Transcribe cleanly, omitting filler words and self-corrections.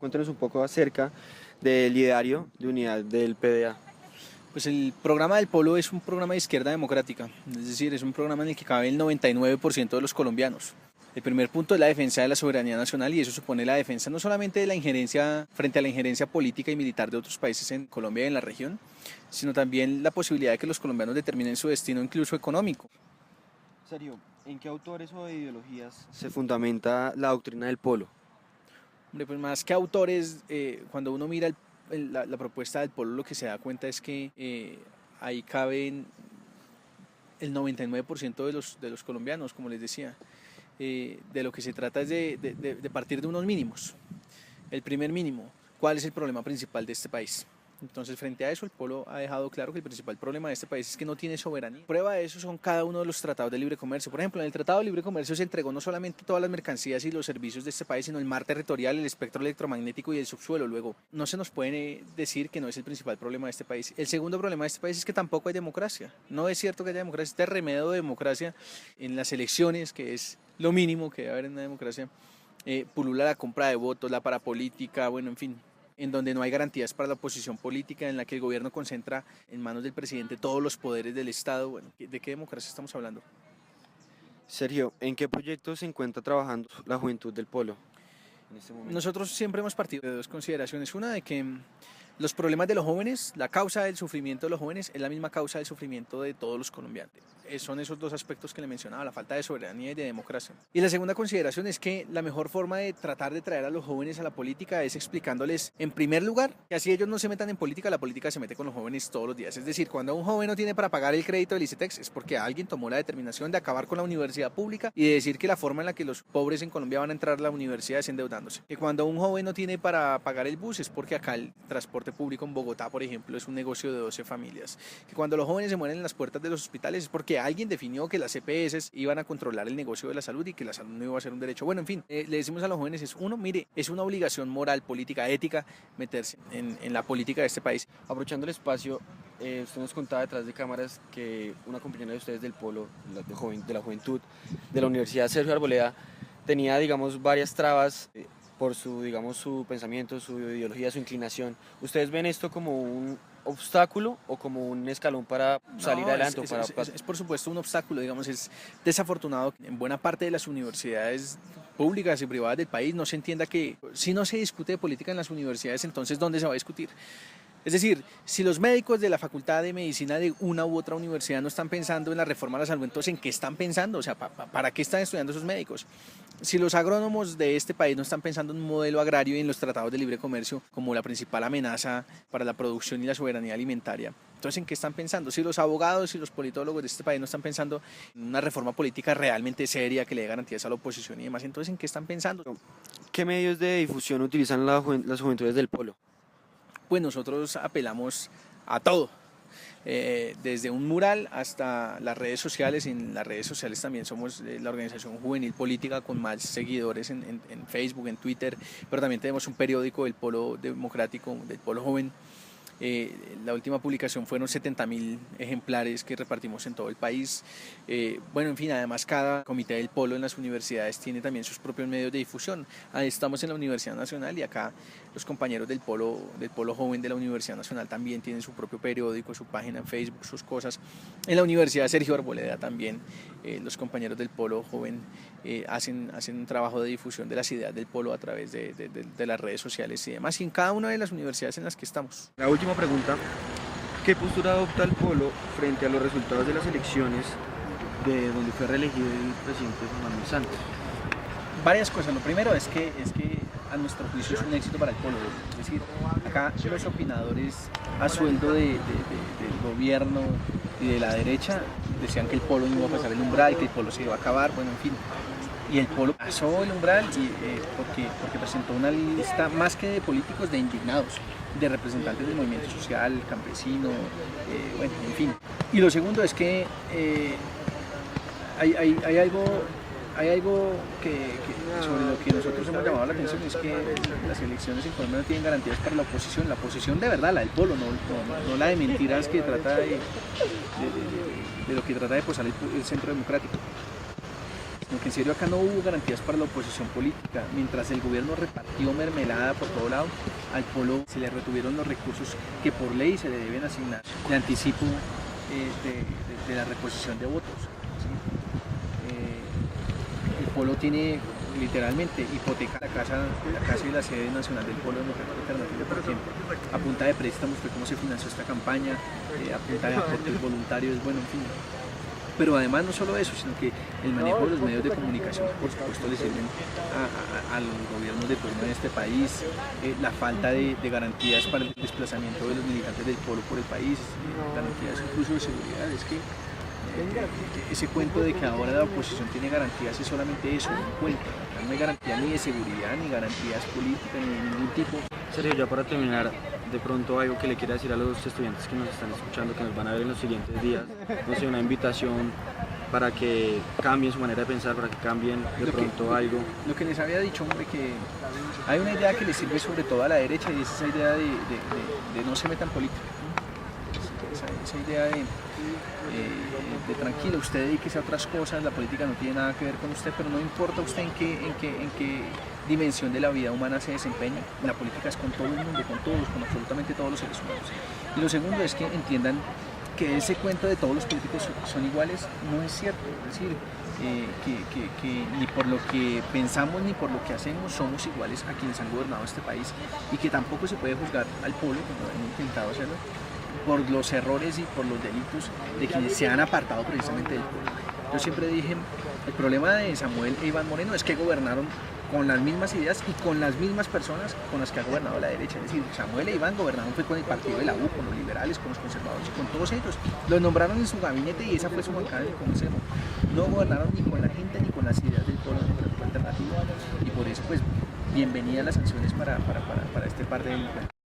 Cuéntanos un poco acerca del ideario de unidad del PDA. Pues el programa del Polo es un programa de izquierda democrática, es decir, es un programa en el que cabe el 99% de los colombianos. El primer punto es la defensa de la soberanía nacional y eso supone la defensa no solamente de la injerencia frente a la injerencia política y militar de otros países en Colombia y en la región, sino también la posibilidad de que los colombianos determinen su destino incluso económico. Sergio, ¿en qué autores o ideologías se fundamenta la doctrina del Polo? Hombre, pues más que autores, cuando uno mira la propuesta del Polo, lo que se da cuenta es que ahí caben el 99% de los colombianos, como les decía. De lo que se trata es de partir de unos mínimos. El primer mínimo, ¿cuál es el problema principal de este país? Entonces, frente a eso, el Polo ha dejado claro que el principal problema de este país es que no tiene soberanía. Prueba de eso son cada uno de los tratados de libre comercio. Por ejemplo, en el Tratado de Libre Comercio se entregó no solamente todas las mercancías y los servicios de este país, sino el mar territorial, el espectro electromagnético y el subsuelo. Luego, no se nos puede decir que no es el principal problema de este país. El segundo problema de este país es que tampoco hay democracia. No es cierto que haya democracia. Este remedio de democracia en las elecciones, que es lo mínimo que debe haber en una democracia, pulula la compra de votos, la parapolítica, bueno, en fin, en donde no hay garantías para la oposición política, en la que el gobierno concentra en manos del presidente todos los poderes del Estado. Bueno, ¿de qué democracia estamos hablando? Sergio, ¿en qué proyectos se encuentra trabajando la juventud del Polo en este momento? Nosotros siempre hemos partido de dos consideraciones. Una, de que los problemas de los jóvenes, la causa del sufrimiento de los jóvenes es la misma causa del sufrimiento de todos los colombianos. Son esos dos aspectos que le mencionaba, la falta de soberanía y de democracia. Y la segunda consideración es que la mejor forma de tratar de traer a los jóvenes a la política es explicándoles, en primer lugar, que así ellos no se metan en política, la política se mete con los jóvenes todos los días. Es decir, cuando un joven no tiene para pagar el crédito del ICETEX es porque alguien tomó la determinación de acabar con la universidad pública y de decir que la forma en la que los pobres en Colombia van a entrar a la universidad es endeudándose. Que cuando un joven no tiene para pagar el bus es porque acá el transporte público en Bogotá, por ejemplo, es un negocio de 12 familias. Que cuando los jóvenes se mueren en las puertas de los hospitales es porque alguien definió que las EPS iban a controlar el negocio de la salud y que la salud no iba a ser un derecho. Bueno, en fin, le decimos a los jóvenes, mire, es una obligación moral, política, ética, meterse en la política de este país. Aprovechando el espacio, usted nos contaba detrás de cámaras que una compañera de ustedes del Polo, de la juventud, de la Universidad Sergio Arboleda, tenía, digamos, varias trabas por su pensamiento, su ideología, su inclinación. ¿Ustedes ven esto como un obstáculo o como un escalón para salir adelante? Es por supuesto un obstáculo, digamos, es desafortunado que en buena parte de las universidades públicas y privadas del país no se entienda que si no se discute de política en las universidades, entonces ¿dónde se va a discutir? Es decir, si los médicos de la Facultad de Medicina de una u otra universidad no están pensando en la reforma a la salud, entonces ¿en qué están pensando? O sea, ¿para qué están estudiando esos médicos? Si los agrónomos de este país no están pensando en un modelo agrario y en los tratados de libre comercio como la principal amenaza para la producción y la soberanía alimentaria, entonces ¿en qué están pensando? Si los abogados y los politólogos de este país no están pensando en una reforma política realmente seria que le dé garantías a la oposición y demás, entonces ¿en qué están pensando? ¿Qué medios de difusión utilizan las juventudes del Polo? Pues nosotros apelamos a todo, desde un mural hasta las redes sociales. En las redes sociales también somos la organización juvenil política con más seguidores en Facebook, en Twitter, pero también tenemos un periódico del Polo Democrático, del Polo Joven. La última publicación fueron 70.000 ejemplares que repartimos en todo el país. Bueno, en fin, además cada comité del Polo en las universidades tiene también sus propios medios de difusión. Ahí estamos en la Universidad Nacional y acá los compañeros del Polo Joven de la Universidad Nacional también tienen su propio periódico, su página en Facebook, sus cosas. En la Universidad Sergio Arboleda también los compañeros del Polo Joven hacen un trabajo de difusión de las ideas del Polo a través de las redes sociales y demás, y en cada una de las universidades en las que estamos. La última pregunta, ¿qué postura adopta el Polo frente a los resultados de las elecciones de donde fue reelegido el presidente Juan Manuel Santos? Varias cosas. Lo primero es que a nuestro juicio es un éxito para el Polo. Es decir, acá los opinadores a sueldo del gobierno y de la derecha decían que el Polo no iba a pasar el umbral, que el Polo se iba a acabar, bueno, en fin. Y el Polo pasó el umbral porque presentó una lista más que de políticos, de indignados, de representantes del movimiento social, campesino, bueno, en fin. Y lo segundo es que hay algo que sobre lo que nosotros hemos llamado la atención, es que las elecciones en Colombia no tienen garantías para la oposición de verdad, la del Polo, no la de mentiras que trata de lo que trata de posar el centro democrático. sino que en serio acá no hubo garantías para la oposición política. Mientras el gobierno repartió mermelada por todo lado, al polo se le retuvieron los recursos que por ley se le deben asignar de anticipo de la reposición de votos, ¿sí? El polo tiene literalmente hipoteca la casa y la sede nacional del Polo Democrático Alternativo, por ejemplo. A punta de préstamos fue como se financió esta campaña, a punta de aportes voluntarios, bueno, en fin. Pero además no solo eso, sino que el manejo de los medios de comunicación, por supuesto, le sirven a los gobiernos de turno en este país, la falta de garantías para el desplazamiento de los militantes del Polo por el país, garantías incluso de seguridad. Es que ese cuento de que ahora la oposición tiene garantías es solamente eso, un cuento. No hay garantía ni de seguridad, ni garantías políticas, ni de ningún tipo. Sergio, ya para terminar, de pronto algo que le quiera decir a los estudiantes que nos están escuchando, que nos van a ver en los siguientes días, no sé, una invitación para que cambien su manera de pensar, para que cambien de pronto algo. Lo que les había dicho, hombre, que hay una idea que les sirve sobre todo a la derecha y es esa idea de no se metan en política. Esa idea de tranquilo, usted dedíquese a otras cosas, la política no tiene nada que ver con usted, pero no importa usted en qué dimensión de la vida humana se desempeña, la política es con todo el mundo, con todos, con absolutamente todos los seres humanos. Y lo segundo es que entiendan que ese cuento de todos los políticos son iguales no es cierto, es decir, que ni por lo que pensamos ni por lo que hacemos somos iguales a quienes han gobernado este país y que tampoco se puede juzgar al pueblo, como han intentado hacerlo, por los errores y por los delitos de quienes se han apartado precisamente del pueblo. Yo siempre dije, el problema de Samuel e Iván Moreno es que gobernaron con las mismas ideas y con las mismas personas con las que ha gobernado la derecha. Es decir, Samuel e Iván gobernaron fue con el partido de la U, con los liberales, con los conservadores, con todos ellos. Los nombraron en su gabinete y esa fue su bancada en el Consejo. No gobernaron ni con la gente ni con las ideas del Polo Democrático Alternativo. Y por eso, pues, bienvenidas las sanciones para este par de delincuentes.